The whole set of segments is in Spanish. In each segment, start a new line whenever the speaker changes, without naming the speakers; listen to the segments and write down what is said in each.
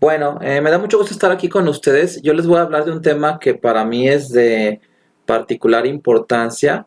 Bueno, me da mucho gusto estar aquí con ustedes. Yo les voy a hablar de un tema que para mí es de particular importancia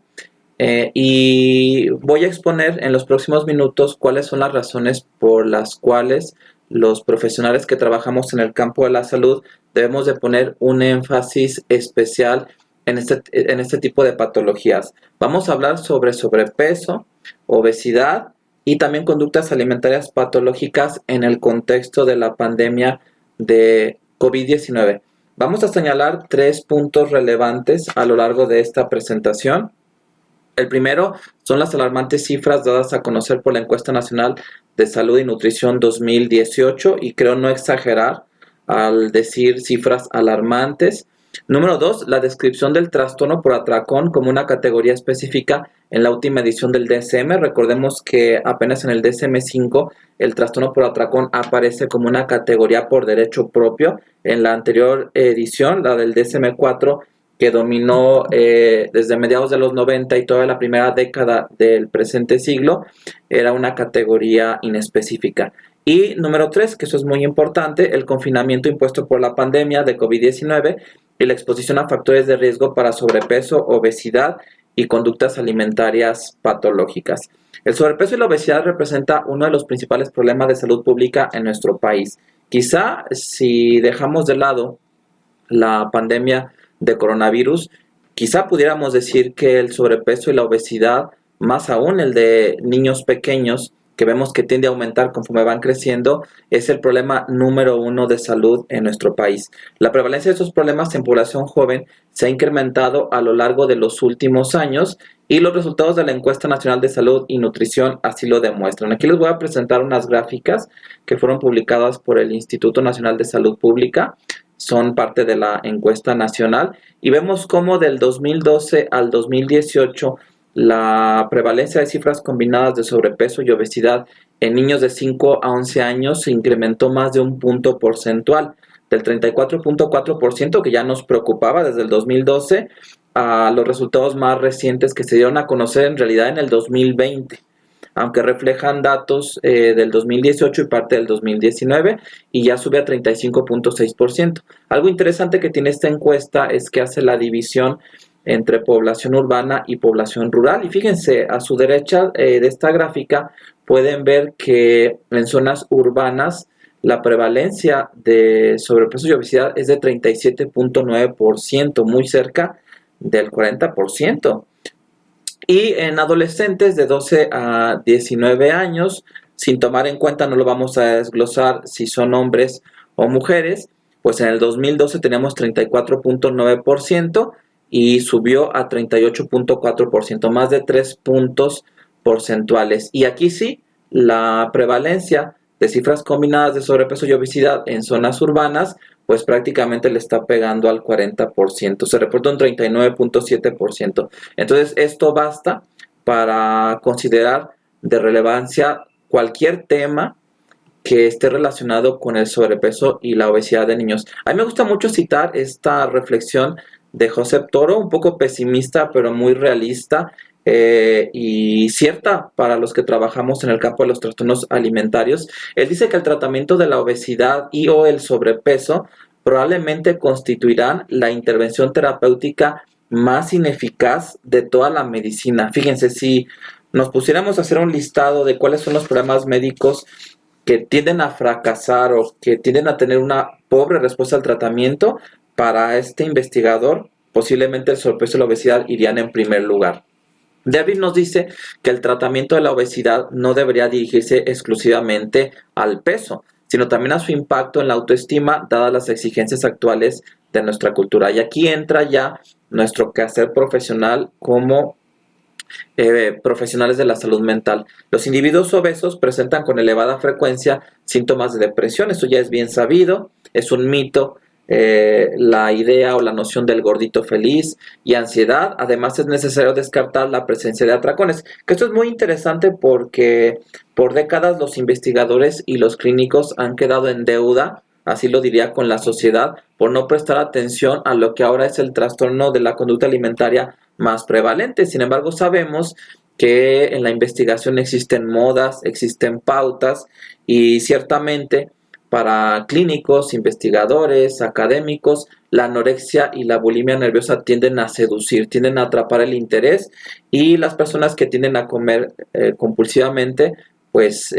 y voy a exponer en los próximos minutos cuáles son las razones por las cuales los profesionales que trabajamos en el campo de la salud debemos de poner un énfasis especial en este tipo de patologías. Vamos a hablar sobre sobrepeso, obesidad y también conductas alimentarias patológicas en el contexto de la pandemia de COVID-19. Vamos a señalar tres puntos relevantes a lo largo de esta presentación. El primero son las alarmantes cifras dadas a conocer por la Encuesta Nacional de Salud y Nutrición 2018 y creo no exagerar al decir cifras alarmantes. Número dos, la descripción del trastorno por atracón como una categoría específica en la última edición del DSM. Recordemos que apenas en el DSM-5 el trastorno por atracón aparece como una categoría por derecho propio. En la anterior edición, la del DSM-4, que dominó desde mediados de los 90 y toda la primera década del presente siglo, era una categoría inespecífica. Y número 3, que eso es muy importante, el confinamiento impuesto por la pandemia de COVID-19 y la exposición a factores de riesgo para sobrepeso, obesidad y conductas alimentarias patológicas. El sobrepeso y la obesidad representa uno de los principales problemas de salud pública en nuestro país. Quizá si dejamos de lado la pandemia de coronavirus, quizá pudiéramos decir que el sobrepeso y la obesidad, más aún el de niños pequeños, que vemos que tiende a aumentar conforme van creciendo, es el problema número uno de salud en nuestro país. La prevalencia de estos problemas en población joven se ha incrementado a lo largo de los últimos años y los resultados de la Encuesta Nacional de Salud y Nutrición así lo demuestran. Aquí les voy a presentar unas gráficas que fueron publicadas por el Instituto Nacional de Salud Pública. Son parte de la encuesta nacional y vemos cómo del 2012 al 2018 la prevalencia de cifras combinadas de sobrepeso y obesidad en niños de 5 a 11 años se incrementó más de un punto porcentual, del 34.4% que ya nos preocupaba desde el 2012 a los resultados más recientes que se dieron a conocer en realidad en el 2020, aunque reflejan datos del 2018 y parte del 2019 y ya sube a 35.6%. Algo interesante que tiene esta encuesta es que hace la división entre población urbana y población rural. Y fíjense, a su derecha de esta gráfica pueden ver que en zonas urbanas la prevalencia de sobrepeso y obesidad es de 37.9%, muy cerca del 40%. Y en adolescentes de 12 a 19 años, sin tomar en cuenta, no lo vamos a desglosar si son hombres o mujeres, pues en el 2012 teníamos 34.9% y subió a 38.4%, más de 3 puntos porcentuales. Y aquí sí, la prevalencia de cifras combinadas de sobrepeso y obesidad en zonas urbanas, pues prácticamente le está pegando al 40%, se reporta un 39.7%. Entonces esto basta para considerar de relevancia cualquier tema que esté relacionado con el sobrepeso y la obesidad de niños. A mí me gusta mucho citar esta reflexión de Josep Toro, un poco pesimista pero muy realista y cierta para los que trabajamos en el campo de los trastornos alimentarios. Él dice que el tratamiento de la obesidad y o el sobrepeso probablemente constituirán la intervención terapéutica más ineficaz de toda la medicina. Fíjense, si nos pusiéramos a hacer un listado de cuáles son los problemas médicos que tienden a fracasar o que tienden a tener una pobre respuesta al tratamiento, para este investigador posiblemente el sobrepeso y la obesidad irían en primer lugar. David nos dice que el tratamiento de la obesidad no debería dirigirse exclusivamente al peso, sino también a su impacto en la autoestima, dadas las exigencias actuales de nuestra cultura. Y aquí entra ya nuestro quehacer profesional como profesionales de la salud mental. Los individuos obesos presentan con elevada frecuencia síntomas de depresión, esto ya es bien sabido, es un mito. La idea o la noción del gordito feliz y ansiedad. Además es necesario descartar la presencia de atracones, que esto es muy interesante porque por décadas los investigadores y los clínicos han quedado en deuda, así lo diría, con la sociedad por no prestar atención a lo que ahora es el trastorno de la conducta alimentaria más prevalente. Sin embargo, sabemos que en la investigación existen modas, existen pautas y ciertamente para clínicos, investigadores, académicos, la anorexia y la bulimia nerviosa tienden a seducir, tienden a atrapar el interés, y las personas que tienden a comer compulsivamente, pues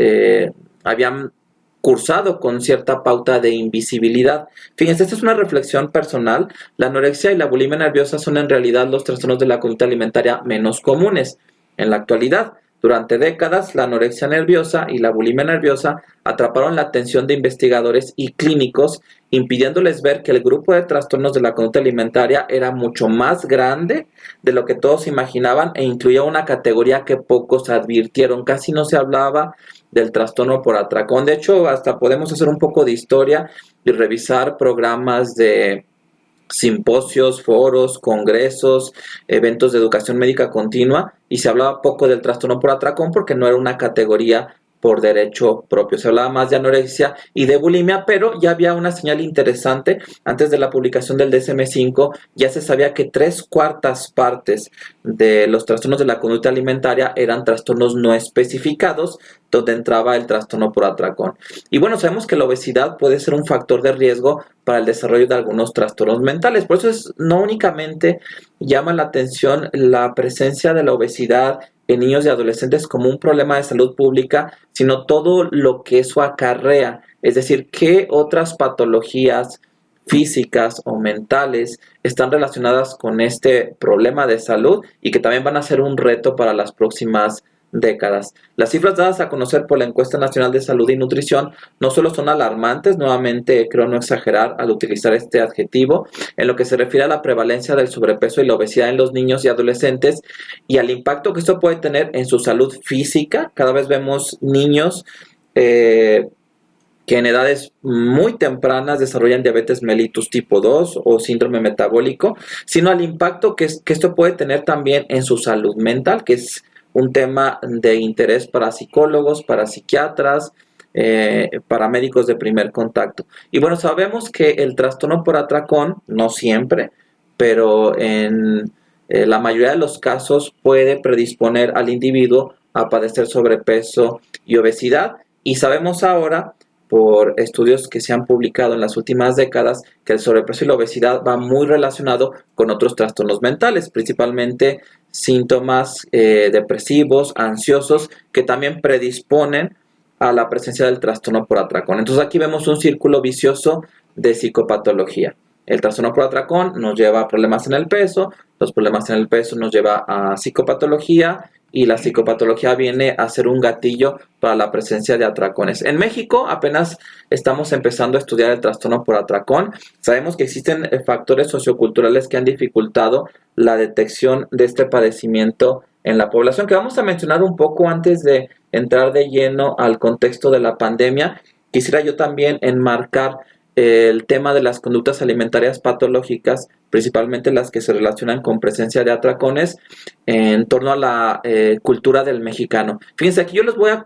habían cursado con cierta pauta de invisibilidad. Fíjense, esta es una reflexión personal. La anorexia y la bulimia nerviosa son en realidad los trastornos de la conducta alimentaria menos comunes en la actualidad. Durante décadas, la anorexia nerviosa y la bulimia nerviosa atraparon la atención de investigadores y clínicos, impidiéndoles ver que el grupo de trastornos de la conducta alimentaria era mucho más grande de lo que todos imaginaban e incluía una categoría que pocos advirtieron. Casi no se hablaba del trastorno por atracón. De hecho, hasta podemos hacer un poco de historia y revisar programas de simposios, foros, congresos, eventos de educación médica continua, y se hablaba poco del trastorno por atracón porque no era una categoría por derecho propio. Se hablaba más de anorexia y de bulimia, pero ya había una señal interesante. Antes de la publicación del DSM-5 ya se sabía que 3/4 partes de los trastornos de la conducta alimentaria eran trastornos no especificados, donde entraba el trastorno por atracón. Y bueno, sabemos que la obesidad puede ser un factor de riesgo para el desarrollo de algunos trastornos mentales. Por eso no únicamente llama la atención la presencia de la obesidad en niños y adolescentes como un problema de salud pública, sino todo lo que eso acarrea. Es decir, qué otras patologías físicas o mentales están relacionadas con este problema de salud y que también van a ser un reto para las próximas décadas. Las cifras dadas a conocer por la Encuesta Nacional de Salud y Nutrición no solo son alarmantes, nuevamente creo no exagerar al utilizar este adjetivo, en lo que se refiere a la prevalencia del sobrepeso y la obesidad en los niños y adolescentes y al impacto que esto puede tener en su salud física. Cada vez vemos niños que en edades muy tempranas desarrollan diabetes mellitus tipo 2 o síndrome metabólico, sino al impacto que esto puede tener también en su salud mental, que es un tema de interés para psicólogos, para psiquiatras, para médicos de primer contacto. Y bueno, sabemos que el trastorno por atracón, no siempre, pero en la mayoría de los casos puede predisponer al individuo a padecer sobrepeso y obesidad. Y sabemos ahora, por estudios que se han publicado en las últimas décadas, que el sobrepeso y la obesidad va muy relacionado con otros trastornos mentales, principalmente síntomas depresivos, ansiosos, que también predisponen a la presencia del trastorno por atracón. Entonces aquí vemos un círculo vicioso de psicopatología. El trastorno por atracón nos lleva a problemas en el peso, los problemas en el peso nos lleva a psicopatología, y la psicopatología viene a ser un gatillo para la presencia de atracones. En México apenas estamos empezando a estudiar el trastorno por atracón. Sabemos que existen factores socioculturales que han dificultado la detección de este padecimiento en la población, que vamos a mencionar un poco antes de entrar de lleno al contexto de la pandemia. Quisiera yo también enmarcar el tema de las conductas alimentarias patológicas, principalmente las que se relacionan con presencia de atracones, en torno a la cultura del mexicano. Fíjense, aquí yo les voy a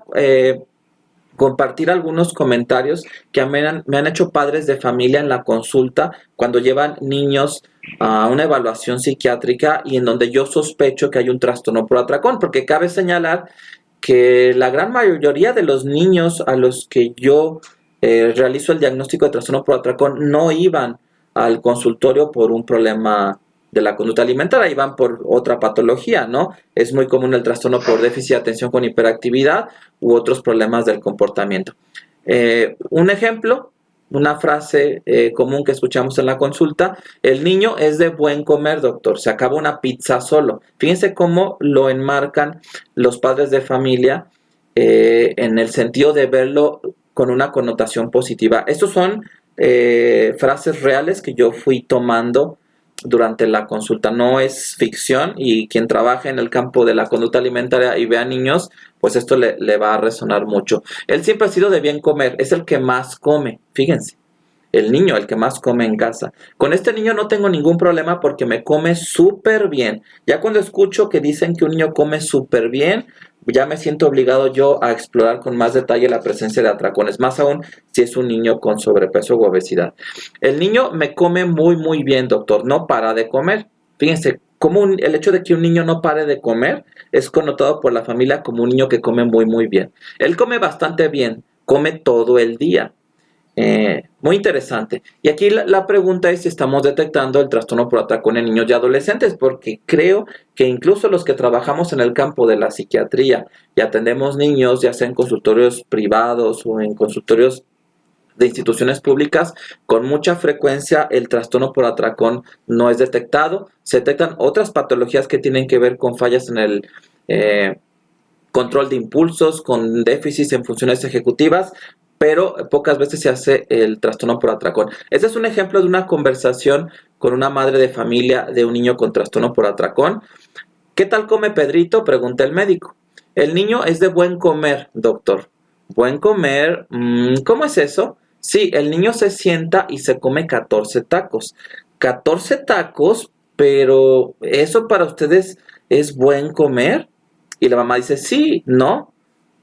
compartir algunos comentarios que me han hecho padres de familia en la consulta cuando llevan niños a una evaluación psiquiátrica y en donde yo sospecho que hay un trastorno por atracón, porque cabe señalar que la gran mayoría de los niños a los que yo realizo el diagnóstico de trastorno por atracón no iban al consultorio por un problema de la conducta alimentaria, iban por otra patología, ¿no? Es muy común el trastorno por déficit de atención con hiperactividad u otros problemas del comportamiento. Un ejemplo, una frase común que escuchamos en la consulta: el niño es de buen comer, doctor, se acaba una pizza solo. Fíjense cómo lo enmarcan los padres de familia en el sentido de verlo con una connotación positiva. Estos son frases reales que yo fui tomando durante la consulta, no es ficción, y quien trabaje en el campo de la conducta alimentaria y vea niños, pues esto le va a resonar mucho. Él siempre ha sido de bien comer, es el que más come, fíjense, el niño, el que más come en casa. Con este niño no tengo ningún problema porque me come súper bien. Ya cuando escucho que dicen que un niño come súper bien, ya me siento obligado yo a explorar con más detalle la presencia de atracones, más aún si es un niño con sobrepeso u obesidad. El niño me come muy muy bien, doctor, no para de comer. Fíjense, cómo el hecho de que un niño no pare de comer es connotado por la familia como un niño que come muy muy bien. Él come bastante bien, come todo el día. Muy interesante. Y aquí la pregunta es si estamos detectando el trastorno por atracón en niños y adolescentes, porque creo que incluso los que trabajamos en el campo de la psiquiatría y atendemos niños, ya sea en consultorios privados o en consultorios de instituciones públicas, con mucha frecuencia el trastorno por atracón no es detectado. Se detectan otras patologías que tienen que ver con fallas en el control de impulsos, con déficits en funciones ejecutivas, pero pocas veces se hace el trastorno por atracón. Este es un ejemplo de una conversación con una madre de familia de un niño con trastorno por atracón. ¿Qué tal come Pedrito?, pregunta el médico. El niño es de buen comer, doctor. Buen comer, ¿cómo es eso? Sí, el niño se sienta y se come 14 tacos. 14 tacos, pero ¿eso para ustedes es buen comer? Y la mamá dice, sí, ¿no?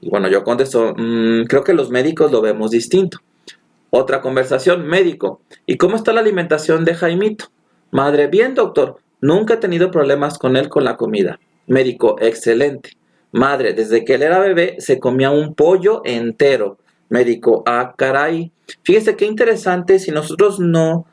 Y bueno, yo contesto, creo que los médicos lo vemos distinto. Otra conversación, médico. ¿Y cómo está la alimentación de Jaimito? Madre, bien, doctor. Nunca he tenido problemas con él con la comida. Médico, excelente. Madre, desde que él era bebé se comía un pollo entero. Médico, ah, caray. Fíjese qué interesante si nosotros no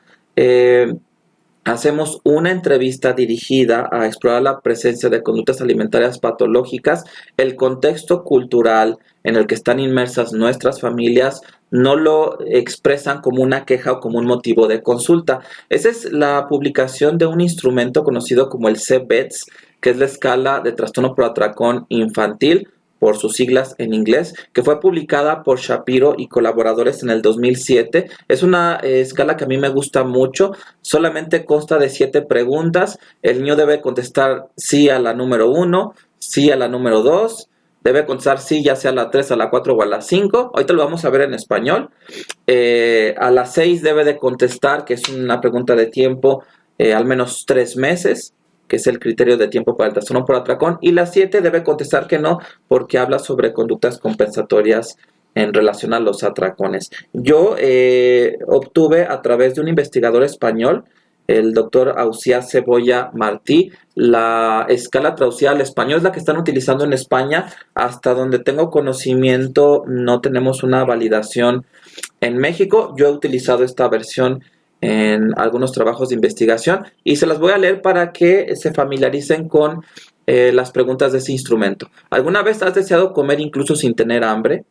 hacemos una entrevista dirigida a explorar la presencia de conductas alimentarias patológicas, el contexto cultural en el que están inmersas nuestras familias no lo expresan como una queja o como un motivo de consulta. Esa es la publicación de un instrumento conocido como el CBETS, que es la escala de trastorno por atracón infantil, por sus siglas en inglés, que fue publicada por Shapiro y colaboradores en el 2007. Es una escala que a mí me gusta mucho. Solamente consta de 7 preguntas. El niño debe contestar sí a la número 1, sí a la número 2. Debe contestar sí ya sea a la 3, a la 4 o a la 5. Ahorita lo vamos a ver en español. A la 6 debe de contestar, que es una pregunta de tiempo, al menos 3 meses. Que es el criterio de tiempo para el trastorno por atracón, y la 7 debe contestar que no, porque habla sobre conductas compensatorias en relación a los atracones. Yo obtuve a través de un investigador español, el doctor Ausias Cebolla Martí, la escala traducida al español, es la que están utilizando en España. Hasta donde tengo conocimiento, no tenemos una validación en México. Yo he utilizado esta versión en algunos trabajos de investigación y se las voy a leer para que se familiaricen con las preguntas de ese instrumento. ¿Alguna vez has deseado comer incluso sin tener hambre?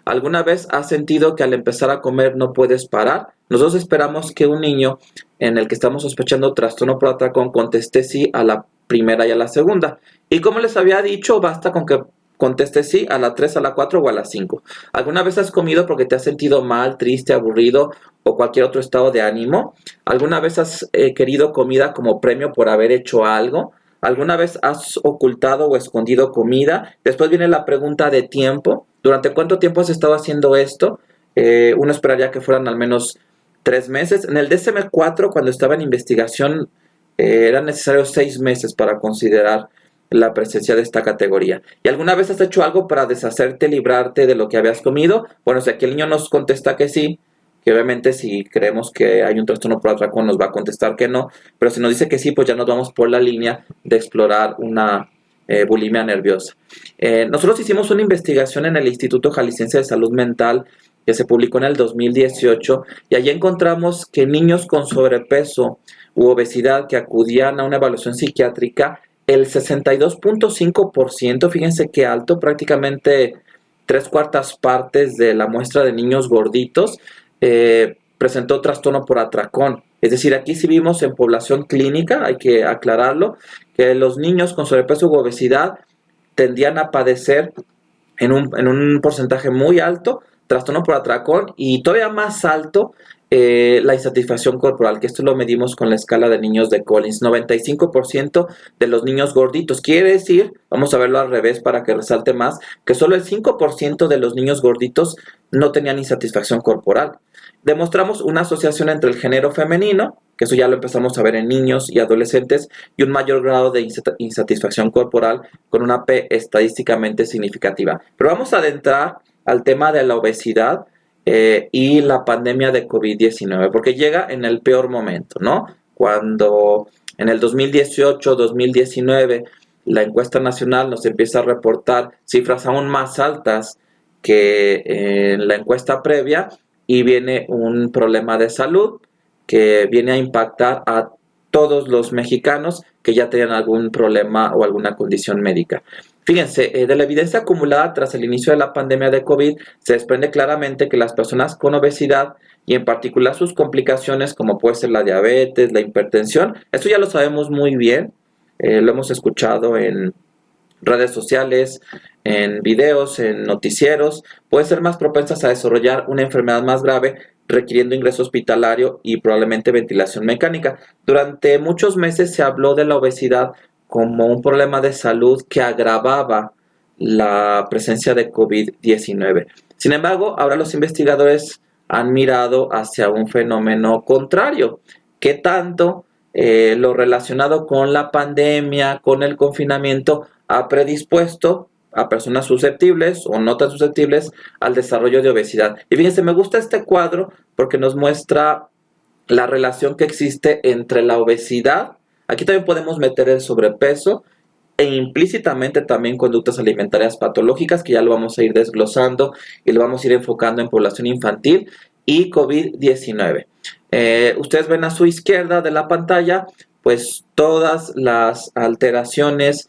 ¿Alguna vez has sentido que al empezar a comer no puedes parar? Nosotros esperamos que un niño en el que estamos sospechando trastorno por atracón conteste sí a la primera y a la segunda. Y como les había dicho, basta con que conteste sí a la 3, a la 4 o a la 5. ¿Alguna vez has comido porque te has sentido mal, triste, aburrido o cualquier otro estado de ánimo? ¿Alguna vez has querido comida como premio por haber hecho algo? ¿Alguna vez has ocultado o escondido comida? Después viene la pregunta de tiempo. ¿Durante cuánto tiempo has estado haciendo esto? Uno esperaría que fueran al menos 3 meses. En el DSM-4, cuando estaba en investigación, eran necesarios 6 meses para considerar la presencia de esta categoría. ¿Y alguna vez has hecho algo para deshacerte, librarte de lo que habías comido? Bueno, si aquí el niño nos contesta que sí, que obviamente si creemos que hay un trastorno por atracón nos va a contestar que no, pero si nos dice que sí, pues ya nos vamos por la línea de explorar una bulimia nerviosa. Nosotros hicimos una investigación en el Instituto Jalisciense de Salud Mental que se publicó en el 2018 y allí encontramos que niños con sobrepeso u obesidad que acudían a una evaluación psiquiátrica, el 62.5%, fíjense qué alto, prácticamente 3/4 partes de la muestra de niños gorditos presentó trastorno por atracón. Es decir, aquí sí vimos en población clínica, hay que aclararlo, que los niños con sobrepeso u obesidad tendían a padecer en un porcentaje muy alto trastorno por atracón y todavía más alto la insatisfacción corporal, que esto lo medimos con la escala de niños de Collins. 95% de los niños gorditos. Quiere decir, vamos a verlo al revés para que resalte más, que solo el 5% de los niños gorditos no tenían insatisfacción corporal. Demostramos una asociación entre el género femenino, que eso ya lo empezamos a ver en niños y adolescentes, y un mayor grado de insatisfacción corporal con una P estadísticamente significativa. Pero vamos a adentrar al tema de la obesidad y la pandemia de COVID-19, porque llega en el peor momento, ¿no? Cuando en el 2018-2019 la encuesta nacional nos empieza a reportar cifras aún más altas que en la encuesta previa, y viene un problema de salud que viene a impactar a todos los mexicanos que ya tenían algún problema o alguna condición médica. Fíjense, de la evidencia acumulada tras el inicio de la pandemia de COVID, se desprende claramente que las personas con obesidad y en particular sus complicaciones como puede ser la diabetes, la hipertensión, eso ya lo sabemos muy bien, lo hemos escuchado en redes sociales, en videos, en noticieros, pueden ser más propensas a desarrollar una enfermedad más grave requiriendo ingreso hospitalario y probablemente ventilación mecánica. Durante muchos meses se habló de la obesidad como un problema de salud que agravaba la presencia de COVID-19. Sin embargo, ahora los investigadores han mirado hacia un fenómeno contrario, que tanto lo relacionado con la pandemia, con el confinamiento, ha predispuesto a personas susceptibles o no tan susceptibles al desarrollo de obesidad. Y fíjense, me gusta este cuadro porque nos muestra la relación que existe entre la obesidad, aquí también podemos meter el sobrepeso e implícitamente también conductas alimentarias patológicas, que ya lo vamos a ir desglosando y lo vamos a ir enfocando en población infantil, y COVID-19. Ustedes ven a su izquierda de la pantalla, pues todas las alteraciones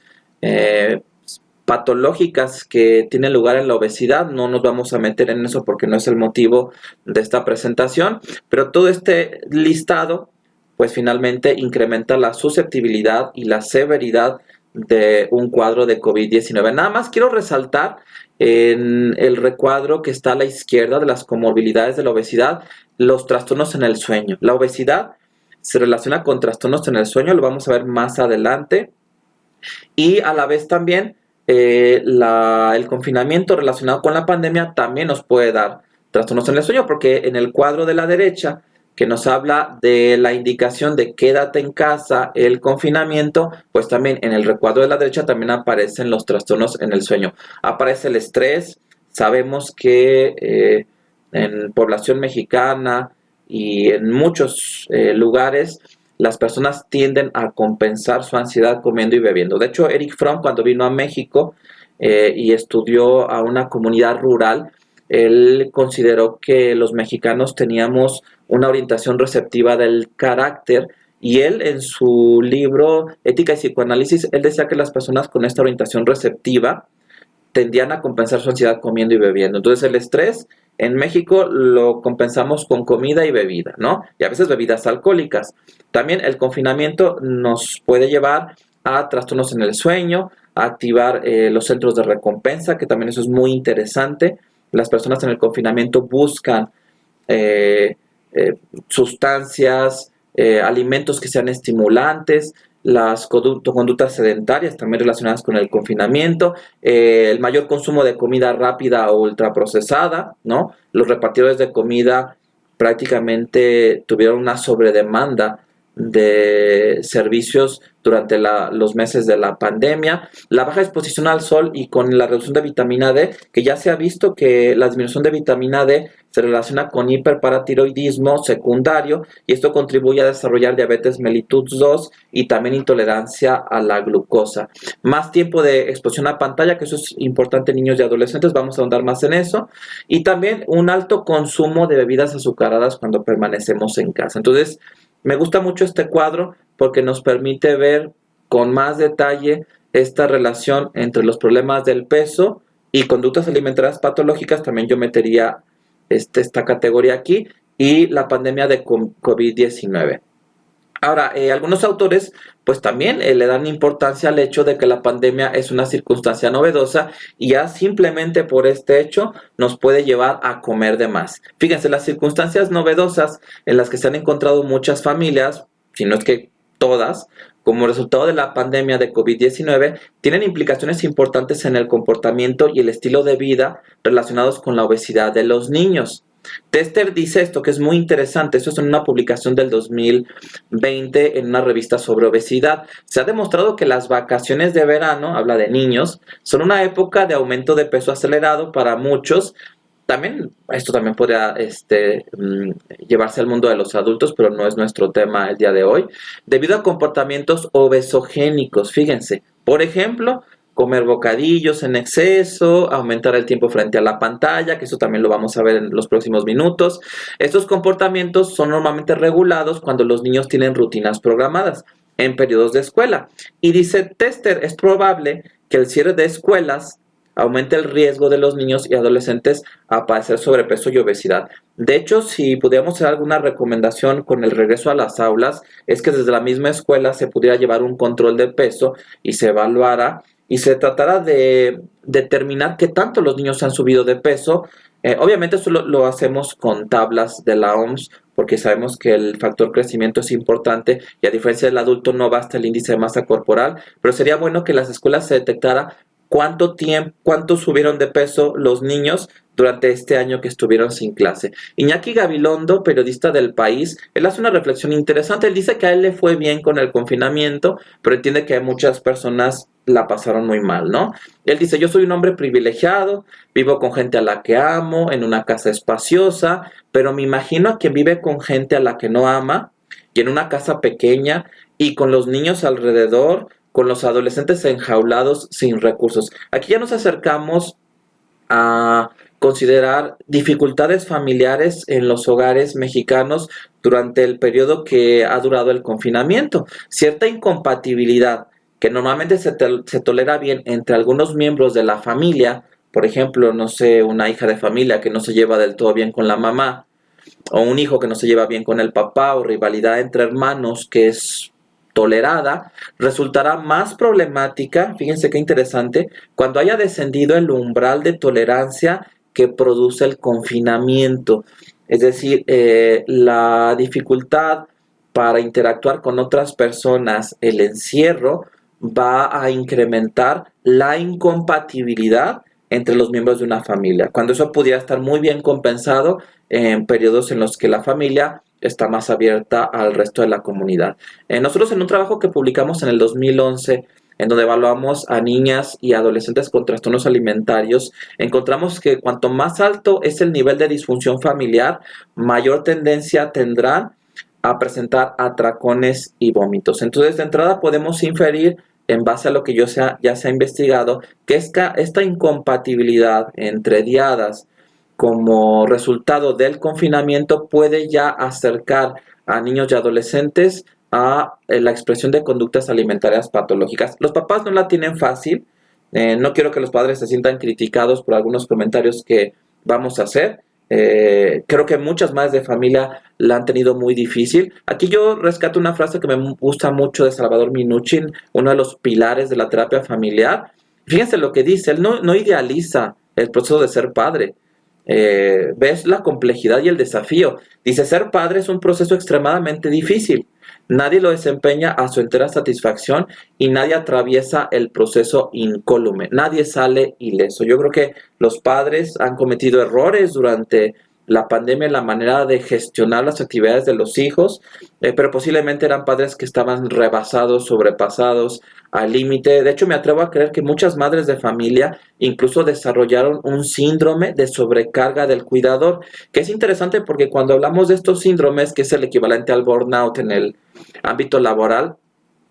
patológicas que tienen lugar en la obesidad. No nos vamos a meter en eso porque no es el motivo de esta presentación, pero todo este listado pues finalmente incrementa la susceptibilidad y la severidad de un cuadro de COVID-19. Nada más quiero resaltar en el recuadro que está a la izquierda de las comorbilidades de la obesidad, los trastornos en el sueño. La obesidad se relaciona con trastornos en el sueño, lo vamos a ver más adelante, y a la vez también el confinamiento relacionado con la pandemia también nos puede dar trastornos en el sueño, porque en el cuadro de la derecha que nos habla de la indicación de quédate en casa, el confinamiento, pues también en el recuadro de la derecha también aparecen los trastornos en el sueño. Aparece el estrés, sabemos que en población mexicana y en muchos lugares las personas tienden a compensar su ansiedad comiendo y bebiendo. De hecho, Erich Fromm, cuando vino a México y estudió a una comunidad rural, él consideró que los mexicanos teníamos una orientación receptiva del carácter, y él en su libro Ética y Psicoanálisis, él decía que las personas con esta orientación receptiva tendían a compensar su ansiedad comiendo y bebiendo. Entonces el estrés en México lo compensamos con comida y bebida, ¿no? Y a veces bebidas alcohólicas. También el confinamiento nos puede llevar a trastornos en el sueño, a activar los centros de recompensa, que también eso es muy interesante. Las personas en el confinamiento buscan sustancias, alimentos que sean estimulantes, las conductas sedentarias también relacionadas con el confinamiento, el mayor consumo de comida rápida o ultraprocesada, ¿no? Los repartidores de comida prácticamente tuvieron una sobredemanda de servicios durante los meses de la pandemia, la baja exposición al sol y con la reducción de vitamina D, que ya se ha visto que la disminución de vitamina D se relaciona con hiperparatiroidismo secundario, y esto contribuye a desarrollar diabetes mellitus 2 y también intolerancia a la glucosa. Más tiempo de exposición a pantalla, que eso es importante en niños y adolescentes, vamos a ahondar más en eso, y también un alto consumo de bebidas azucaradas cuando permanecemos en casa. Entonces, me gusta mucho este cuadro porque nos permite ver con más detalle esta relación entre los problemas del peso y conductas alimentarias patológicas. También yo metería esta categoría aquí, y la pandemia de COVID-19. Ahora, algunos autores pues también le dan importancia al hecho de que la pandemia es una circunstancia novedosa, y ya simplemente por este hecho nos puede llevar a comer de más. Fíjense, las circunstancias novedosas en las que se han encontrado muchas familias, si no es que todas, como resultado de la pandemia de COVID-19, tienen implicaciones importantes en el comportamiento y el estilo de vida relacionados con la obesidad de los niños. Tester dice esto, que es muy interesante. Esto es en una publicación del 2020 en una revista sobre obesidad. Se ha demostrado que las vacaciones de verano, habla de niños, son una época de aumento de peso acelerado para muchos. También, esto también podría llevarse al mundo de los adultos, pero no es nuestro tema el día de hoy, debido a comportamientos obesogénicos. Fíjense, por ejemplo, comer bocadillos en exceso, aumentar el tiempo frente a la pantalla, que eso también lo vamos a ver en los próximos minutos. Estos comportamientos son normalmente regulados cuando los niños tienen rutinas programadas en periodos de escuela. Y dice Tester, es probable que el cierre de escuelas aumente el riesgo de los niños y adolescentes a padecer sobrepeso y obesidad. De hecho, si pudiéramos hacer alguna recomendación con el regreso a las aulas, es que desde la misma escuela se pudiera llevar un control de peso y se evaluara y se tratara de determinar qué tanto los niños han subido de peso. Obviamente eso lo hacemos con tablas de la OMS, porque sabemos que el factor crecimiento es importante y a diferencia del adulto no basta el índice de masa corporal, pero sería bueno que en las escuelas se detectara cuánto subieron de peso los niños durante este año que estuvieron sin clase. Iñaki Gabilondo, periodista del País, él hace una reflexión interesante. Él dice que a él le fue bien con el confinamiento, pero entiende que muchas personas la pasaron muy mal, ¿no? Él dice, yo soy un hombre privilegiado, vivo con gente a la que amo, en una casa espaciosa, pero me imagino a quien vive con gente a la que no ama y en una casa pequeña y con los niños alrededor, con los adolescentes enjaulados sin recursos. Aquí ya nos acercamos a considerar dificultades familiares en los hogares mexicanos durante el periodo que ha durado el confinamiento. Cierta incompatibilidad que normalmente se tolera bien entre algunos miembros de la familia, por ejemplo, no sé, una hija de familia que no se lleva del todo bien con la mamá, o un hijo que no se lleva bien con el papá, o rivalidad entre hermanos que es tolerada, resultará más problemática, fíjense qué interesante, cuando haya descendido el umbral de tolerancia que produce el confinamiento. Es decir, la dificultad para interactuar con otras personas, el encierro, va a incrementar la incompatibilidad entre los miembros de una familia, cuando eso pudiera estar muy bien compensado en periodos en los que la familia está más abierta al resto de la comunidad. Nosotros en un trabajo que publicamos en el 2011, en donde evaluamos a niñas y adolescentes con trastornos alimentarios, encontramos que cuanto más alto es el nivel de disfunción familiar, mayor tendencia tendrán a presentar atracones y vómitos. Entonces, de entrada podemos inferir, en base a lo que ya se ha investigado, que esta incompatibilidad entre diadas como resultado del confinamiento puede ya acercar a niños y adolescentes a la expresión de conductas alimentarias patológicas. Los papás no la tienen fácil. No quiero que los padres se sientan criticados por algunos comentarios que vamos a hacer. Creo que muchas madres de familia la han tenido muy difícil. Aquí yo rescato una frase que me gusta mucho de Salvador Minuchin, uno de los pilares de la terapia familiar. Fíjense lo que dice, él no idealiza el proceso de ser padre. Ves la complejidad y el desafío. Dice, ser padre es un proceso extremadamente difícil. Nadie lo desempeña a su entera satisfacción y nadie atraviesa el proceso incólume. Nadie sale ileso. Yo creo que los padres han cometido errores durante la pandemia en la manera de gestionar las actividades de los hijos, pero posiblemente eran padres que estaban rebasados, sobrepasados al límite. De hecho, me atrevo a creer que muchas madres de familia incluso desarrollaron un síndrome de sobrecarga del cuidador, que es interesante porque cuando hablamos de estos síndromes, que es el equivalente al burnout en el ámbito laboral,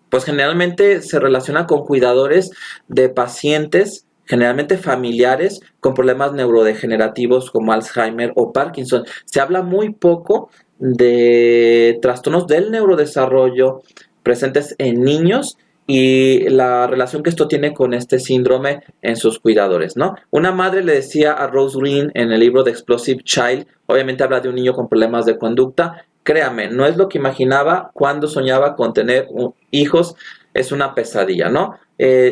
pues generalmente se relaciona con cuidadores de pacientes, generalmente familiares, con problemas neurodegenerativos como Alzheimer o Parkinson. Se habla muy poco de trastornos del neurodesarrollo presentes en niños y la relación que esto tiene con este síndrome en sus cuidadores, ¿no? Una madre le decía a Rose Green en el libro de Explosive Child, obviamente habla de un niño con problemas de conducta, créame, no es lo que imaginaba cuando soñaba con tener hijos, es una pesadilla, ¿no?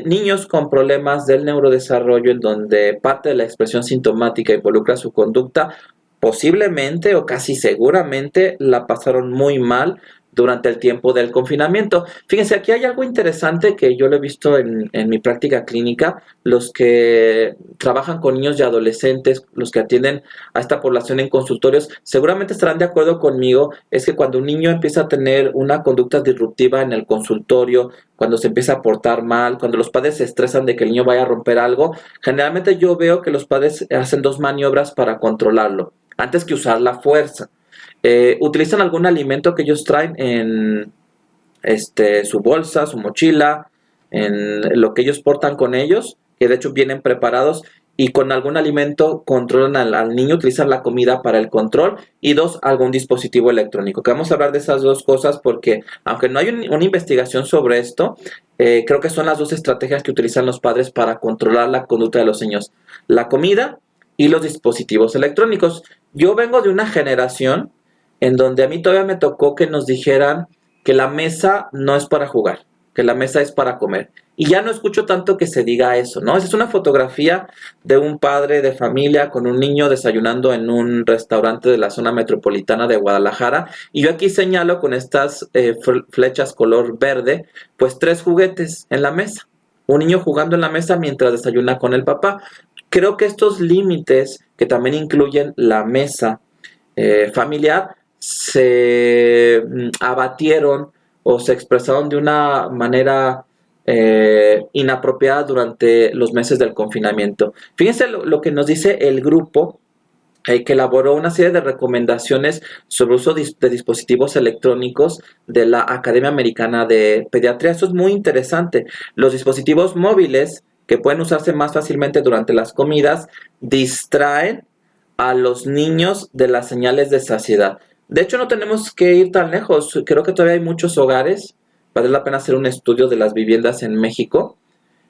Niños con problemas del neurodesarrollo en donde parte de la expresión sintomática involucra su conducta, posiblemente o casi seguramente la pasaron muy mal durante el tiempo del confinamiento. Fíjense, aquí hay algo interesante que yo lo he visto en mi práctica clínica. Los que trabajan con niños y adolescentes, los que atienden a esta población en consultorios, seguramente estarán de acuerdo conmigo, es que cuando un niño empieza a tener una conducta disruptiva en el consultorio, cuando se empieza a portar mal, cuando los padres se estresan de que el niño vaya a romper algo, generalmente yo veo que los padres hacen dos maniobras para controlarlo, antes que usar la fuerza. Utilizan algún alimento que ellos traen en su bolsa, su mochila, en lo que ellos portan con ellos, que de hecho vienen preparados, y con algún alimento controlan al niño, utilizan la comida para el control, y dos, algún dispositivo electrónico. Que vamos a hablar de esas dos cosas porque aunque no hay una investigación sobre esto, creo que son las dos estrategias que utilizan los padres para controlar la conducta de los niños: la comida y los dispositivos electrónicos. Yo vengo de una generación en donde a mí todavía me tocó que nos dijeran que la mesa no es para jugar, que la mesa es para comer. Y ya no escucho tanto que se diga eso, ¿no? Esa es una fotografía de un padre de familia con un niño desayunando en un restaurante de la zona metropolitana de Guadalajara. Y yo aquí señalo con estas flechas color verde, pues 3 juguetes en la mesa. Un niño jugando en la mesa mientras desayuna con el papá. Creo que estos límites, que también incluyen la mesa familiar, se abatieron o se expresaron de una manera inapropiada durante los meses del confinamiento. Fíjense lo que nos dice el grupo que elaboró una serie de recomendaciones sobre uso de dispositivos electrónicos de la Academia Americana de Pediatría. Esto es muy interesante. Los dispositivos móviles, que pueden usarse más fácilmente durante las comidas, distraen a los niños de las señales de saciedad. De hecho, no tenemos que ir tan lejos. Creo que todavía hay muchos hogares. Vale la pena hacer un estudio de las viviendas en México.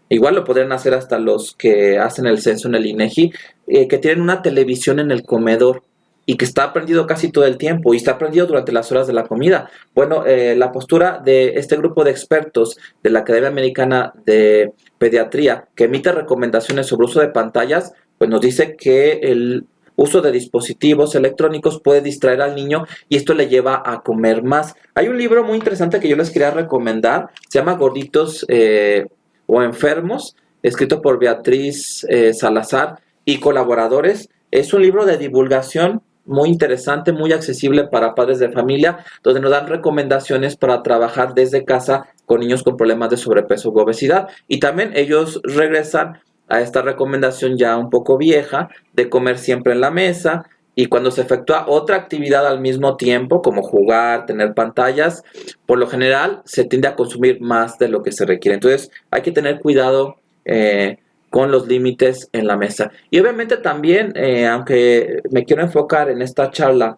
Igual lo podrían hacer hasta los que hacen el censo en el INEGI, que tienen una televisión en el comedor y que está prendido casi todo el tiempo y está prendido durante las horas de la comida. Bueno, la postura de este grupo de expertos de la Academia Americana de Pediatría, que emite recomendaciones sobre uso de pantallas, pues nos dice que el uso de dispositivos electrónicos puede distraer al niño y esto le lleva a comer más. Hay un libro muy interesante que yo les quería recomendar, se llama Gorditos o Enfermos, escrito por Beatriz Salazar y colaboradores. Es un libro de divulgación muy interesante, muy accesible para padres de familia, donde nos dan recomendaciones para trabajar desde casa con niños con problemas de sobrepeso u obesidad. Y también ellos regresan a esta recomendación ya un poco vieja de comer siempre en la mesa, y cuando se efectúa otra actividad al mismo tiempo, como jugar, tener pantallas, por lo general se tiende a consumir más de lo que se requiere. Entonces hay que tener cuidado con los límites en la mesa. Y obviamente también, aunque me quiero enfocar en esta charla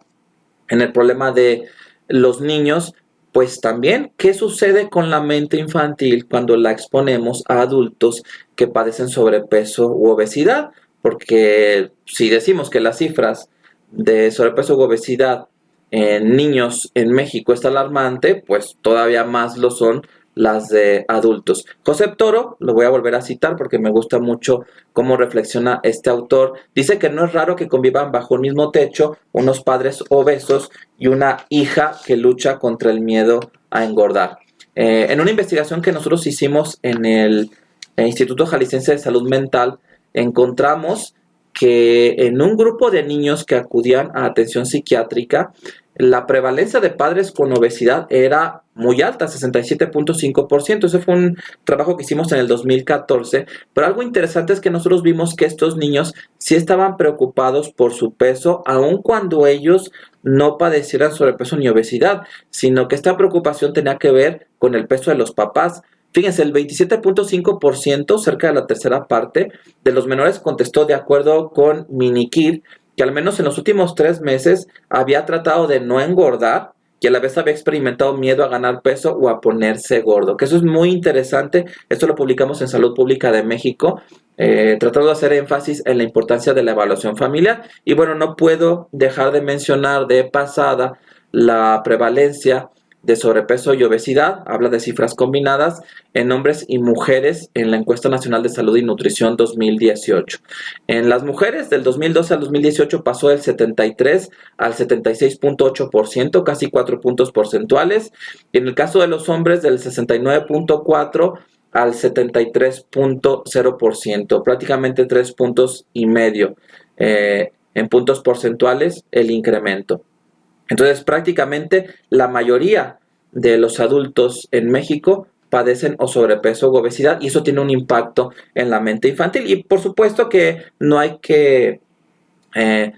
en el problema de los niños, pues también, ¿qué sucede con la mente infantil cuando la exponemos a adultos que padecen sobrepeso u obesidad? Porque si decimos que las cifras de sobrepeso u obesidad en niños en México es alarmante, pues todavía más lo son las de adultos. Josep Toro, lo voy a volver a citar porque me gusta mucho cómo reflexiona este autor, dice que no es raro que convivan bajo el mismo techo unos padres obesos y una hija que lucha contra el miedo a engordar. En una investigación que nosotros hicimos en el Instituto Jalisciense de Salud Mental, encontramos que en un grupo de niños que acudían a atención psiquiátrica, la prevalencia de padres con obesidad era muy alta, 67.5%. Ese fue un trabajo que hicimos en el 2014. Pero algo interesante es que nosotros vimos que estos niños sí estaban preocupados por su peso, aun cuando ellos no padecieran sobrepeso ni obesidad, sino que esta preocupación tenía que ver con el peso de los papás. Fíjense, el 27.5%, cerca de la tercera parte, de los menores contestó de acuerdo con Minikid, que al menos en los últimos 3 meses había tratado de no engordar y a la vez había experimentado miedo a ganar peso o a ponerse gordo. Que eso es muy interesante. Esto lo publicamos en Salud Pública de México, tratando de hacer énfasis en la importancia de la evaluación familiar. Y bueno, no puedo dejar de mencionar de pasada la prevalencia de sobrepeso y obesidad. Habla de cifras combinadas en hombres y mujeres en la Encuesta Nacional de Salud y Nutrición 2018. En las mujeres, del 2012 al 2018 pasó del 73 al 76.8%, casi 4 puntos porcentuales. Y en el caso de los hombres, del 69.4 al 73.0%, prácticamente 3 puntos y medio en puntos porcentuales el incremento. Entonces, prácticamente la mayoría de los adultos en México padecen o sobrepeso u obesidad, y eso tiene un impacto en la mente infantil. Y por supuesto que no hay que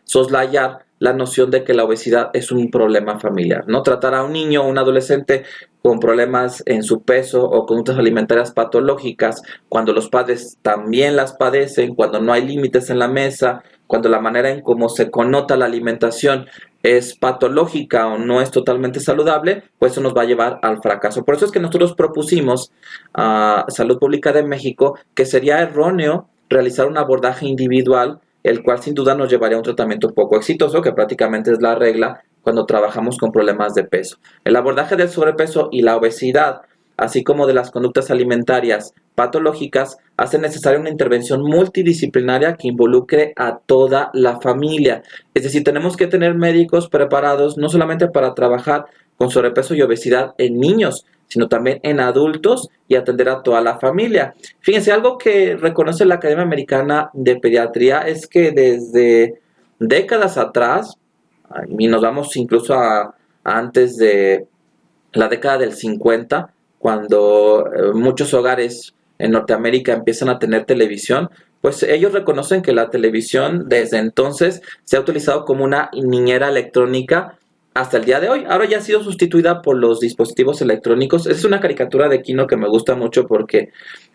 soslayar la noción de que la obesidad es un problema familiar, ¿no? Tratar a un niño o un adolescente con problemas en su peso o conductas alimentarias patológicas, cuando los padres también las padecen, cuando no hay límites en la mesa, cuando la manera en cómo se connota la alimentación es patológica o no es totalmente saludable, pues eso nos va a llevar al fracaso. Por eso es que nosotros propusimos a Salud Pública de México que sería erróneo realizar un abordaje individual, el cual sin duda nos llevaría a un tratamiento poco exitoso, que prácticamente es la regla cuando trabajamos con problemas de peso. El abordaje del sobrepeso y la obesidad, así como de las conductas alimentarias patológicas, hace necesaria una intervención multidisciplinaria que involucre a toda la familia. Es decir, tenemos que tener médicos preparados no solamente para trabajar con sobrepeso y obesidad en niños, sino también en adultos y atender a toda la familia. Fíjense, algo que reconoce la Academia Americana de Pediatría es que desde décadas atrás, y nos vamos incluso a antes de la década del 50, cuando muchos hogares en Norteamérica empiezan a tener televisión, pues ellos reconocen que la televisión desde entonces se ha utilizado como una niñera electrónica hasta el día de hoy. Ahora ya ha sido sustituida por los dispositivos electrónicos. Es una caricatura de Kino que me gusta mucho porque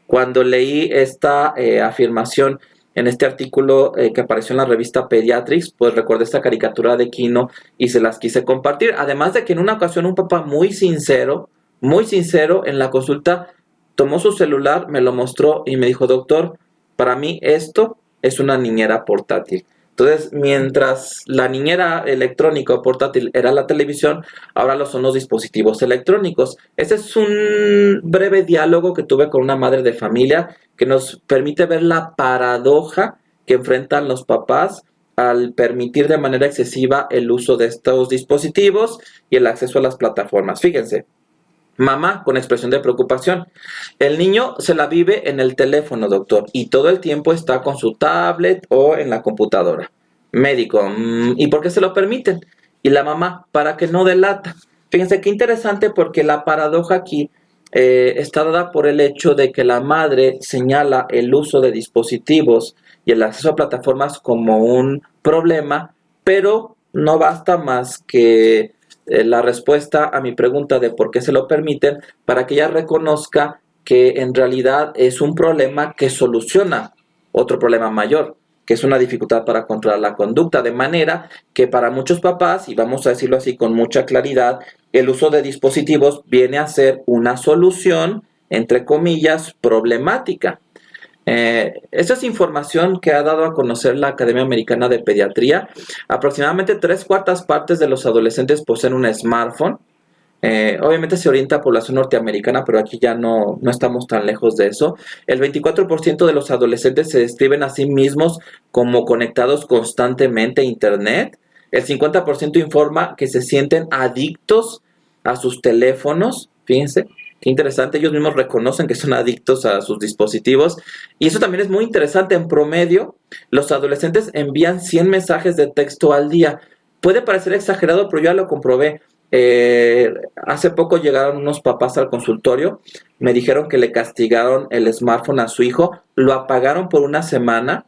cuando leí esta afirmación en este artículo que apareció en la revista Pediatrics, pues recordé esta caricatura de Kino y se las quise compartir. Además de que en una ocasión un papá muy sincero en la consulta tomó su celular, me lo mostró y me dijo: doctor, para mí esto es una niñera portátil. Entonces, mientras la niñera electrónica o portátil era la televisión, ahora lo son los dispositivos electrónicos. Este es un breve diálogo que tuve con una madre de familia que nos permite ver la paradoja que enfrentan los papás al permitir de manera excesiva el uso de estos dispositivos y el acceso a las plataformas. Fíjense. Mamá, con expresión de preocupación: el niño se la vive en el teléfono, doctor, y todo el tiempo está con su tablet o en la computadora. Médico: ¿y por qué se lo permiten? Y la mamá: para que no delata. Fíjense qué interesante, porque la paradoja aquí está dada por el hecho de que la madre señala el uso de dispositivos y el acceso a plataformas como un problema, pero no basta más que la respuesta a mi pregunta de por qué se lo permiten para que ella reconozca que en realidad es un problema que soluciona otro problema mayor, que es una dificultad para controlar la conducta, de manera que para muchos papás, y vamos a decirlo así con mucha claridad, el uso de dispositivos viene a ser una solución, entre comillas, problemática. Esta es información que ha dado a conocer la Academia Americana de Pediatría. Aproximadamente 3/4 partes de los adolescentes poseen un smartphone. Obviamente se orienta a población norteamericana, pero aquí ya no estamos tan lejos de eso. El 24% de los adolescentes se describen a sí mismos como conectados constantemente a Internet. El 50% informa que se sienten adictos a sus teléfonos. Fíjense. Qué interesante, ellos mismos reconocen que son adictos a sus dispositivos. Y eso también es muy interesante. En promedio, los adolescentes envían 100 mensajes de texto al día. Puede parecer exagerado, pero yo ya lo comprobé. Hace poco llegaron unos papás al consultorio, me dijeron que le castigaron el smartphone a su hijo, lo apagaron por una semana,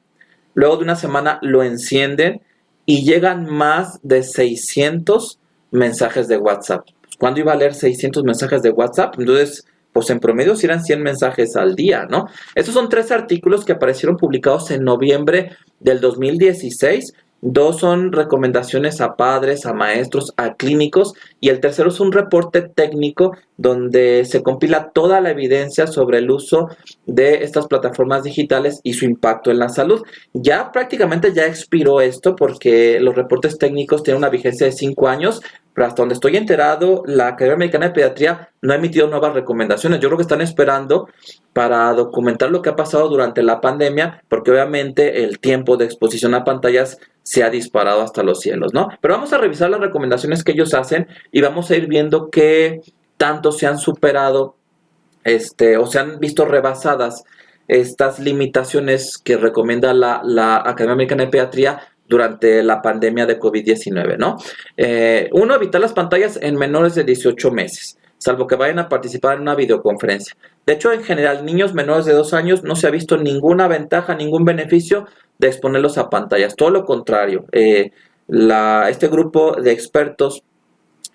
luego de una semana lo encienden y llegan más de 600 mensajes de WhatsApp. ¿Cuándo iba a leer 600 mensajes de WhatsApp? Entonces, pues en promedio si eran 100 mensajes al día, ¿no? Estos son 3 artículos que aparecieron publicados en noviembre del 2016. 2 son recomendaciones a padres, a maestros, a clínicos, y el tercero es un reporte técnico donde se compila toda la evidencia sobre el uso de estas plataformas digitales y su impacto en la salud. Ya prácticamente ya expiró esto, porque los reportes técnicos tienen una vigencia de 5 años, pero hasta donde estoy enterado, la Academia Americana de Pediatría no ha emitido nuevas recomendaciones. Yo creo que están esperando para documentar lo que ha pasado durante la pandemia, porque obviamente el tiempo de exposición a pantallas se ha disparado hasta los cielos, ¿no? Pero vamos a revisar las recomendaciones que ellos hacen y vamos a ir viendo qué tanto se han superado o se han visto rebasadas estas limitaciones que recomienda la Academia Americana de Pediatría durante la pandemia de COVID-19, ¿no? Uno, evitar las pantallas en menores de 18 meses, salvo que vayan a participar en una videoconferencia. De hecho, en general, niños menores de 2 años no se ha visto ninguna ventaja, ningún beneficio de exponerlos a pantallas. Todo lo contrario, este grupo de expertos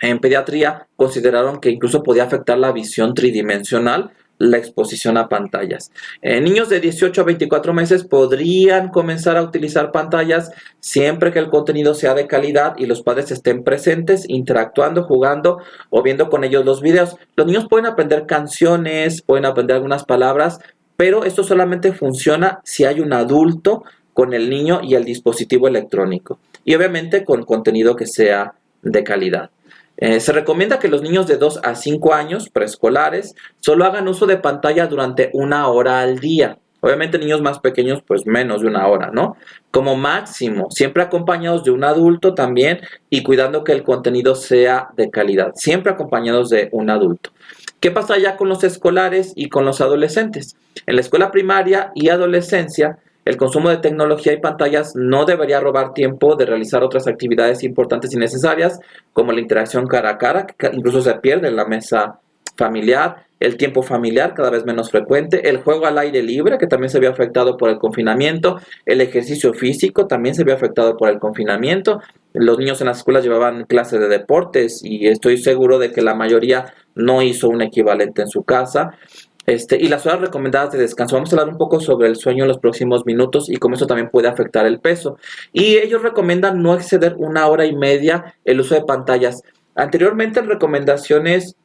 En pediatría consideraron que incluso podía afectar la visión tridimensional la exposición a pantallas. Niños de 18 a 24 meses podrían comenzar a utilizar pantallas siempre que el contenido sea de calidad y los padres estén presentes, interactuando, jugando o viendo con ellos los videos. Los niños pueden aprender canciones, pueden aprender algunas palabras, pero esto solamente funciona si hay un adulto con el niño y el dispositivo electrónico. Y obviamente con contenido que sea de calidad. Se recomienda que los niños de 2 a 5 años, preescolares, solo hagan uso de pantalla durante 1 hora al día. Obviamente niños más pequeños, pues menos de 1 hora, ¿no? Como máximo, siempre acompañados de un adulto también y cuidando que el contenido sea de calidad. Siempre acompañados de un adulto. ¿Qué pasa ya con los escolares y con los adolescentes? En la escuela primaria y adolescencia, el consumo de tecnología y pantallas no debería robar tiempo de realizar otras actividades importantes y necesarias, como la interacción cara a cara, que incluso se pierde en la mesa familiar, el tiempo familiar cada vez menos frecuente, el juego al aire libre, que también se vio afectado por el confinamiento, el ejercicio físico también se vio afectado por el confinamiento. Los niños en las escuelas llevaban clases de deportes y estoy seguro de que la mayoría no hizo un equivalente en su casa. Y las horas recomendadas de descanso. Vamos a hablar un poco sobre el sueño en los próximos minutos y cómo eso también puede afectar el peso. Y ellos recomiendan no exceder 1 hora y media el uso de pantallas. Anteriormente, en recomendaciones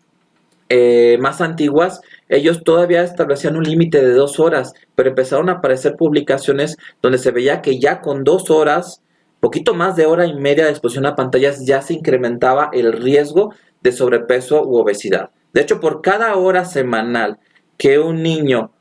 más antiguas, ellos todavía establecían un límite de 2 horas, pero empezaron a aparecer publicaciones donde se veía que ya con 2 horas, poquito más de 1 hora y media de exposición a pantallas, ya se incrementaba el riesgo de sobrepeso u obesidad. De hecho, por cada hora semanal que un niño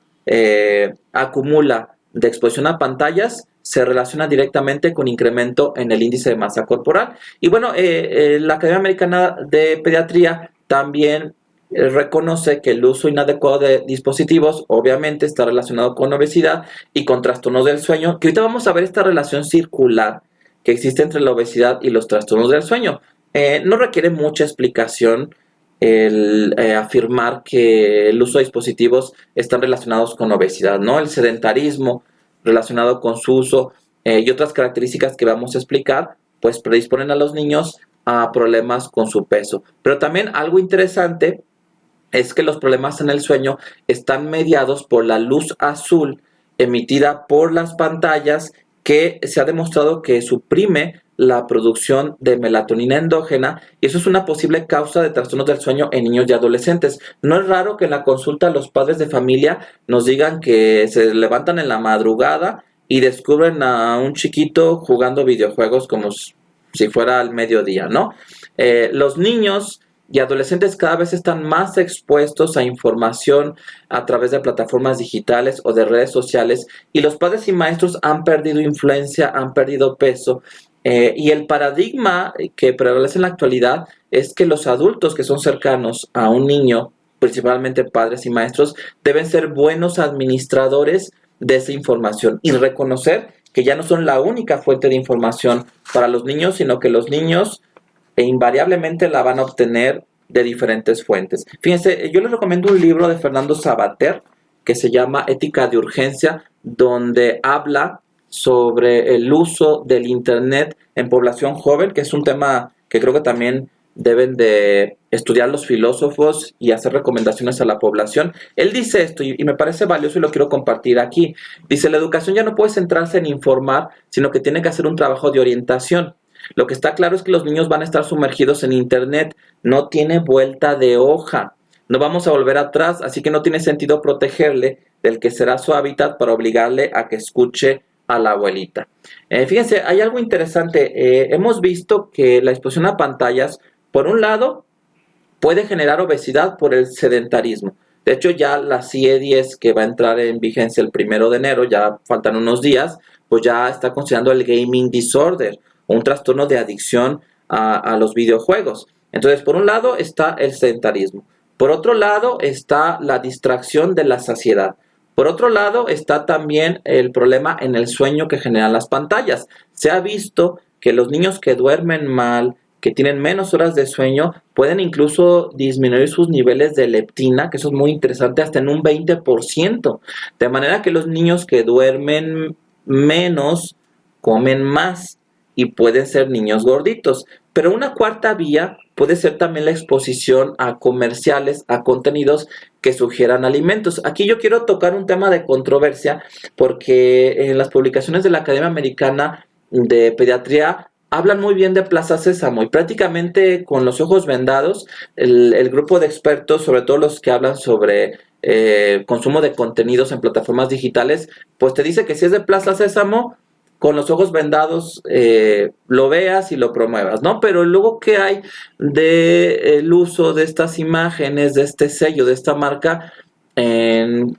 acumula de exposición a pantallas, se relaciona directamente con incremento en el índice de masa corporal. Y bueno, la Academia Americana de Pediatría también reconoce que el uso inadecuado de dispositivos obviamente está relacionado con obesidad y con trastornos del sueño, que ahorita vamos a ver esta relación circular que existe entre la obesidad y los trastornos del sueño. No requiere mucha explicación el afirmar que el uso de dispositivos están relacionados con obesidad, ¿no? El sedentarismo relacionado con su uso y otras características que vamos a explicar, pues predisponen a los niños a problemas con su peso. Pero también algo interesante es que los problemas en el sueño están mediados por la luz azul emitida por las pantallas, que se ha demostrado que suprime la producción de melatonina endógena, y eso es una posible causa de trastornos del sueño en niños y adolescentes. No es raro que en la consulta los padres de familia nos digan que se levantan en la madrugada y descubren a un chiquito jugando videojuegos como si fuera al mediodía, ¿no? Los niños y adolescentes cada vez están más expuestos a información a través de plataformas digitales o de redes sociales, y los padres y maestros han perdido influencia, han perdido peso, y el paradigma que prevalece en la actualidad es que los adultos que son cercanos a un niño, principalmente padres y maestros, deben ser buenos administradores de esa información y reconocer que ya no son la única fuente de información para los niños, sino que los niños invariablemente la van a obtener de diferentes fuentes. Fíjense, yo les recomiendo un libro de Fernando Sabater que se llama Ética de Urgencia, donde habla sobre el uso del internet en población joven, que es un tema que creo que también deben de estudiar los filósofos y hacer recomendaciones a la población. Él dice esto y me parece valioso y lo quiero compartir aquí. Dice: la educación ya no puede centrarse en informar, sino que tiene que hacer un trabajo de orientación. Lo que está claro es que los niños van a estar sumergidos en internet, no tiene vuelta de hoja. No vamos a volver atrás, así que no tiene sentido protegerle del que será su hábitat para obligarle a que escuche a la abuelita. Fíjense, hay algo interesante. Hemos visto que la exposición a pantallas, por un lado, puede generar obesidad por el sedentarismo. De hecho, ya la CIE-10, que va a entrar en vigencia el 1 de enero, ya faltan unos días, pues ya está considerando el gaming disorder, un trastorno de adicción a los videojuegos. Entonces, por un lado está el sedentarismo. Por otro lado está la distracción de la saciedad. Por otro lado está también el problema en el sueño que generan las pantallas. Se ha visto que los niños que duermen mal, que tienen menos horas de sueño, pueden incluso disminuir sus niveles de leptina, que eso es muy interesante, hasta en un 20%. De manera que los niños que duermen menos comen más y pueden ser niños gorditos. Pero una cuarta vía puede ser también la exposición a comerciales, a contenidos que sugieran alimentos. Aquí yo quiero tocar un tema de controversia porque en las publicaciones de la Academia Americana de Pediatría hablan muy bien de Plaza Sésamo y prácticamente con los ojos vendados el grupo de expertos, sobre todo los que hablan sobre consumo de contenidos en plataformas digitales, pues te dice que si es de Plaza Sésamo, con los ojos vendados lo veas y lo promuevas, ¿no? Pero luego, ¿qué hay de el uso de estas imágenes, de este sello, de esta marca en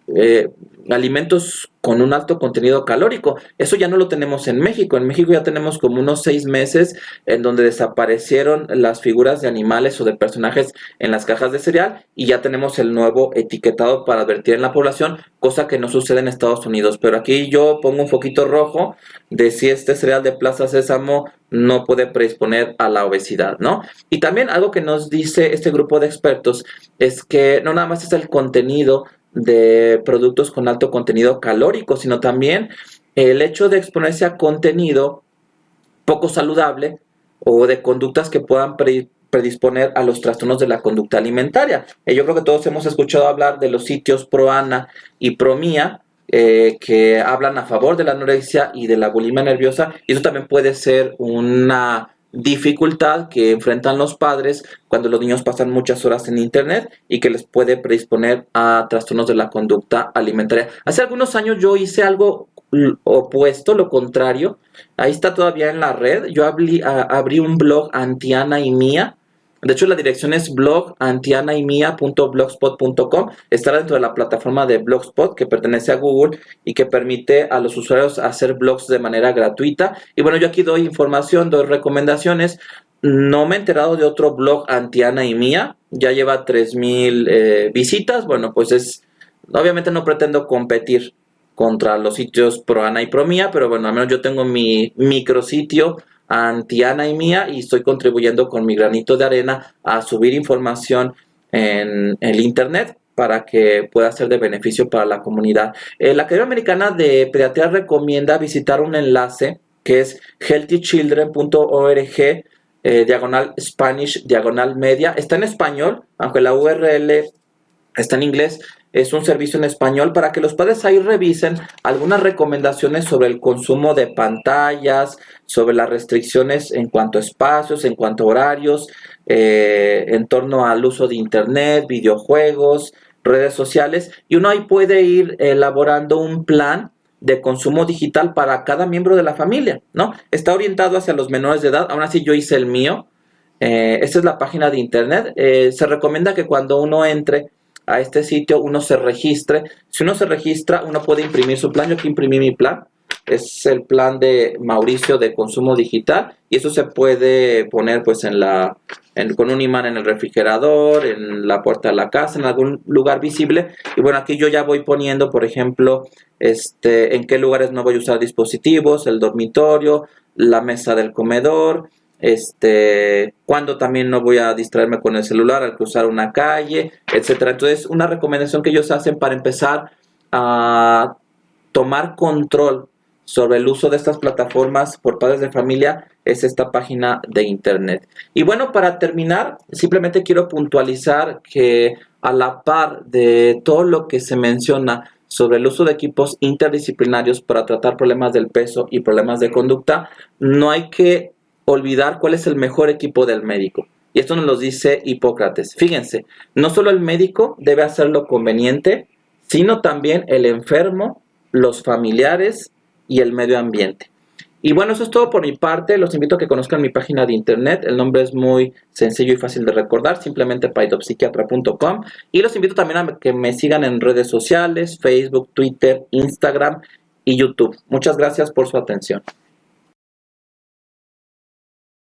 alimentos con un alto contenido calórico? Eso ya no lo tenemos en México. En México ya tenemos como unos 6 meses en donde desaparecieron las figuras de animales o de personajes en las cajas de cereal y ya tenemos el nuevo etiquetado para advertir en la población, cosa que no sucede en Estados Unidos. Pero aquí yo pongo un foquito rojo de si este cereal de Plaza Sésamo no puede predisponer a la obesidad, ¿no? Y también algo que nos dice este grupo de expertos es que no nada más es el contenido de productos con alto contenido calórico, sino también el hecho de exponerse a contenido poco saludable o de conductas que puedan predisponer a los trastornos de la conducta alimentaria. Yo creo que todos hemos escuchado hablar de los sitios ProAna y ProMía, que hablan a favor de la anorexia y de la bulimia nerviosa, y eso también puede ser una dificultad que enfrentan los padres cuando los niños pasan muchas horas en internet y que les puede predisponer a trastornos de la conducta alimentaria. Hace algunos años yo hice algo opuesto, lo contrario. Ahí está todavía en la red. Yo abrí un blog Antiana y Mía. De hecho, la dirección es blogantianaymia.blogspot.com. Está dentro de la plataforma de Blogspot, que pertenece a Google y que permite a los usuarios hacer blogs de manera gratuita. Y bueno, yo aquí doy información, doy recomendaciones. No me he enterado de otro blog Antiana y Mía. Ya lleva 3,000 visitas. Bueno, pues obviamente no pretendo competir contra los sitios ProAna y ProMía, pero bueno, al menos yo tengo mi micrositio Antiana y Mía y estoy contribuyendo con mi granito de arena a subir información en el internet para que pueda ser de beneficio para la comunidad. La Academia Americana de Pediatría recomienda visitar un enlace que es healthychildren.org /Spanish /media. Está en español, aunque la URL está en inglés. Es un servicio en español para que los padres ahí revisen algunas recomendaciones sobre el consumo de pantallas, sobre las restricciones en cuanto a espacios, en cuanto a horarios, en torno al uso de internet, videojuegos, redes sociales. Y uno ahí puede ir elaborando un plan de consumo digital para cada miembro de la familia, ¿no? Está orientado hacia los menores de edad. Aún así yo hice el mío. Esta es la página de internet. Se recomienda que cuando uno entre a este sitio uno se registre. Si uno se registra, uno puede imprimir su plan. Yo aquí imprimí mi plan. Es el plan de Mauricio de consumo digital y eso se puede poner pues con un imán en el refrigerador, en la puerta de la casa, en algún lugar visible. Y bueno, aquí yo ya voy poniendo, por ejemplo, en qué lugares no voy a usar dispositivos, el dormitorio, la mesa del comedor, cuando también no voy a distraerme con el celular al cruzar una calle, etcétera. Entonces, una recomendación que ellos hacen para empezar a tomar control sobre el uso de estas plataformas por padres de familia es esta página de internet. Y bueno, para terminar, simplemente quiero puntualizar que a la par de todo lo que se menciona sobre el uso de equipos interdisciplinarios para tratar problemas del peso y problemas de conducta, no hay que olvidar cuál es el mejor equipo del médico. Y esto nos lo dice Hipócrates. Fíjense, no solo el médico debe hacerlo conveniente, sino también el enfermo, los familiares y el medio ambiente. Y bueno, eso es todo por mi parte. Los invito a que conozcan mi página de internet. El nombre es muy sencillo y fácil de recordar, simplemente paidopsiquiatra.com. Y los invito también a que me sigan en redes sociales, Facebook, Twitter, Instagram y YouTube. Muchas gracias por su atención.